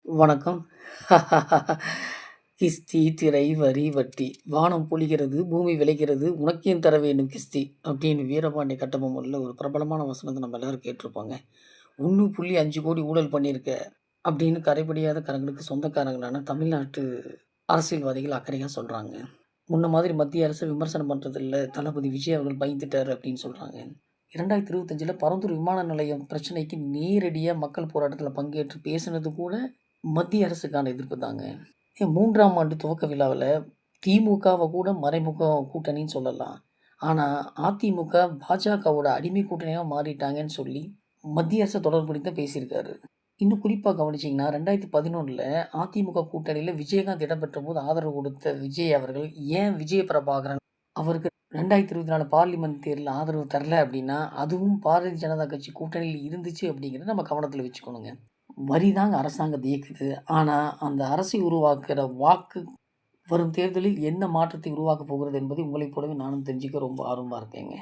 வணக்கம். கிஸ்தி, திரை, வரி, வட்டி. "வானம் பொழிகிறது, பூமி விளைகிறது, உனக்கேன் தர வேண்டும் கிஸ்தி" அப்படின்னு வீரபாண்டிய கட்டபொம்மன்ல ஒரு பிரபலமான வசனத்த நம்ம எல்லாரும் கேட்டுருப்போங்க. 1.5 கோடி ஊழல் பண்ணியிருக்க அப்படின்னு கரைபடியாத கரங்களுக்கு சொந்தக்காரங்களான தமிழ்நாட்டு அரசியல்வாதிகள் அக்கறையா சொல்றாங்க. முன்ன மாதிரி மத்திய அரச விமர்சனம் பண்றதில்ல, தளபதி விஜய் அவர்கள் பயந்துட்டாரு அப்படின்னு சொல்றாங்க. 2025ல பரந்தூர் விமான நிலையம் பிரச்சனைக்கு நேரடியா மக்கள் போராட்டத்தில பங்கேற்று பேசினது கூட மத்திய அரசுக்கான எதிர்ப்பு தாங்க. 3ஆம் ஆண்டு துவக்க விழாவுல திமுகவ கூட மறைமுக கூட்டணின்னு சொல்லலாம். ஆனா, அதிமுக பாஜகவோட அடிமை கூட்டணியா மாறிட்டாங்கன்னு சொல்லி மத்திய அரச தொடர்புபடுத்தி தான் பேசியிருக்காரு. இன்னும் குறிப்பா கவனிச்சீங்கன்னா, 2011ல அதிமுக கூட்டணியில விஜயகாந்த் இடம்பெற்றபோது ஆதரவு கொடுத்த விஜய் அவர்கள், ஏன் விஜய பிரபாகரன் அவருக்கு 2024 பார்லிமென்ட் தேர்தல்ல ஆதரவு தரல அப்டின்னா, அதுவும் பாரதிய ஜனதா கட்சி கூட்டணியில இருந்துச்சு அப்டிங்கிறத நம்ம கவனத்துல வச்சுக்கணுங்க. வரி தாங்க அரசாங்கத்த இயக்குது. ஆனா, அந்த அரசை உருவாக்குற வாக்கு வரும் தேர்தலில் என்ன மாற்றத்தை உருவாக்கப் போகிறது என்பதை உங்களைப் போலவே நானும் தெரிஞ்சுக்க ரொம்ப ஆர்வமா இருக்கேங்க.